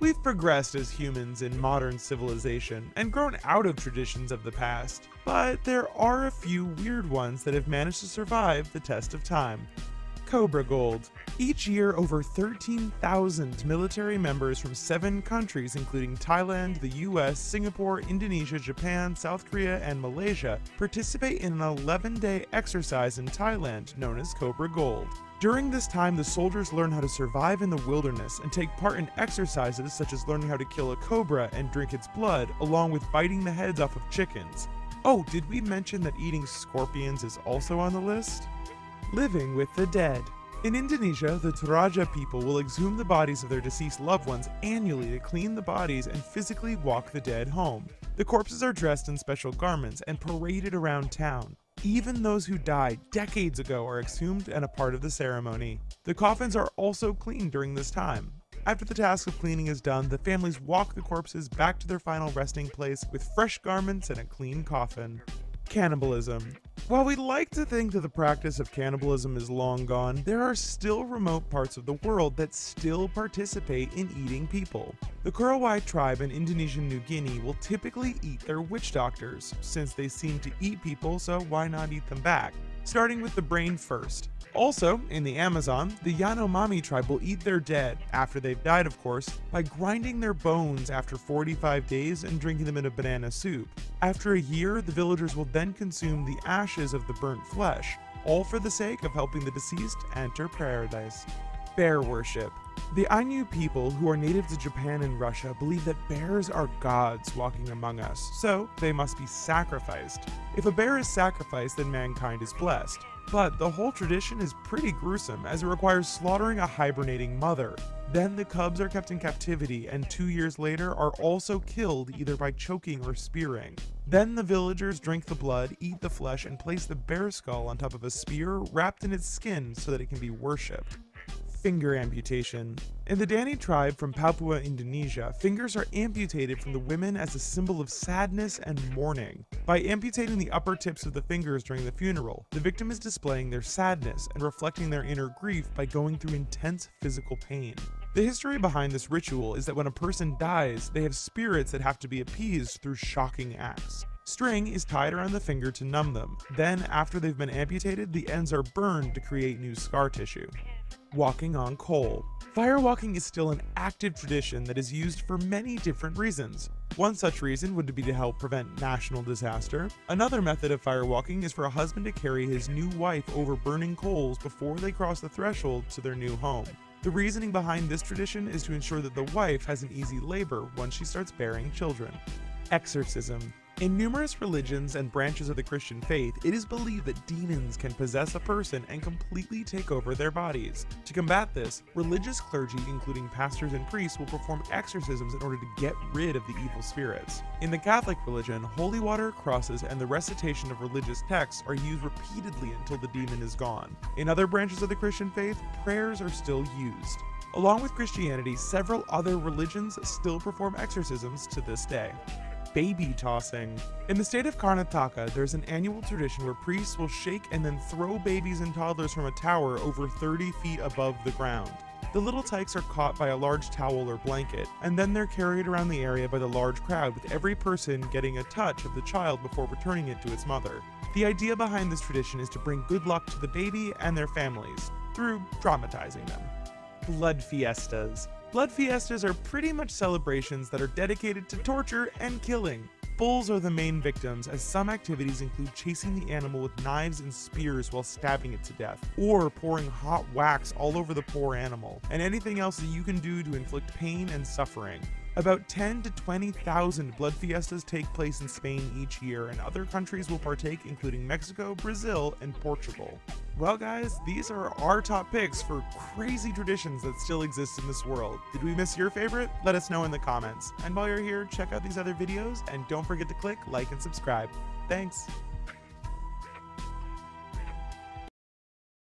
We've progressed as humans in modern civilization and grown out of traditions of the past, but there are a few weird ones that have managed to survive the test of time. Cobra Gold. Each year, over 13,000 military members from 7 countries including Thailand, the US, Singapore, Indonesia, Japan, South Korea, and Malaysia participate in an 11-day exercise in Thailand known as Cobra Gold. During this time, the soldiers learn how to survive in the wilderness and take part in exercises such as learning how to kill a cobra and drink its blood, along with biting the heads off of chickens. Oh, did we mention that eating scorpions is also on the list? Living with the dead. In Indonesia, the Toraja people will exhume the bodies of their deceased loved ones annually to clean the bodies and physically walk the dead home. The corpses are dressed in special garments and paraded around town. Even those who died decades ago are exhumed and a part of the ceremony. The coffins are also cleaned during this time. After the task of cleaning is done, the families walk the corpses back to their final resting place with fresh garments and a clean coffin. Cannibalism. While we like to think that the practice of cannibalism is long gone, there are still remote parts of the world that still participate in eating people. The Korowai tribe in Indonesian New Guinea will typically eat their witch doctors, since they seem to eat people, so why not eat them back? Starting with the brain first. Also, in the Amazon, the Yanomami tribe will eat their dead, after they've died of course, by grinding their bones after 45 days and drinking them in a banana soup. After a year, the villagers will then consume the ashes of the burnt flesh, all for the sake of helping the deceased enter paradise. Bear worship. The Ainu people, who are native to Japan and Russia, believe that bears are gods walking among us, so they must be sacrificed. If a bear is sacrificed, then mankind is blessed. But the whole tradition is pretty gruesome, as it requires slaughtering a hibernating mother. Then the cubs are kept in captivity and 2 years later are also killed either by choking or spearing. Then the villagers drink the blood, eat the flesh, and place the bear skull on top of a spear wrapped in its skin so that it can be worshipped. Finger amputation. In the Dani tribe from Papua, Indonesia, fingers are amputated from the women as a symbol of sadness and mourning. By amputating the upper tips of the fingers during the funeral, the victim is displaying their sadness and reflecting their inner grief by going through intense physical pain. The history behind this ritual is that when a person dies, they have spirits that have to be appeased through shocking acts. String is tied around the finger to numb them. Then, after they've been amputated, the ends are burned to create new scar tissue. Walking on coal. Firewalking is still an active tradition that is used for many different reasons. One such reason would be to help prevent national disaster. Another method of firewalking is for a husband to carry his new wife over burning coals before they cross the threshold to their new home. The reasoning behind this tradition is to ensure that the wife has an easy labor once she starts bearing children. Exorcism. In numerous religions and branches of the Christian faith, it is believed that demons can possess a person and completely take over their bodies. To combat this, religious clergy, including pastors and priests, will perform exorcisms in order to get rid of the evil spirits. In the Catholic religion, holy water, crosses, and the recitation of religious texts are used repeatedly until the demon is gone. In other branches of the Christian faith, prayers are still used. Along with Christianity, several other religions still perform exorcisms to this day. Baby tossing. In the state of Karnataka, there's an annual tradition where priests will shake and then throw babies and toddlers from a tower over 30 feet above the ground. The little tykes are caught by a large towel or blanket, and then they're carried around the area by the large crowd, with every person getting a touch of the child before returning it to its mother. The idea behind this tradition is to bring good luck to the baby and their families, through traumatizing them. Blood fiestas. Blood fiestas are pretty much celebrations that are dedicated to torture and killing. Bulls are the main victims, as some activities include chasing the animal with knives and spears while stabbing it to death, or pouring hot wax all over the poor animal, and anything else that you can do to inflict pain and suffering. About 10 to 20,000 blood fiestas take place in Spain each year, and other countries will partake, including Mexico, Brazil, and Portugal. Well guys, these are our top picks for crazy traditions that still exist in this world. Did we miss your favorite? Let us know in the comments. And while you're here, check out these other videos, and don't forget to click like and subscribe. Thanks!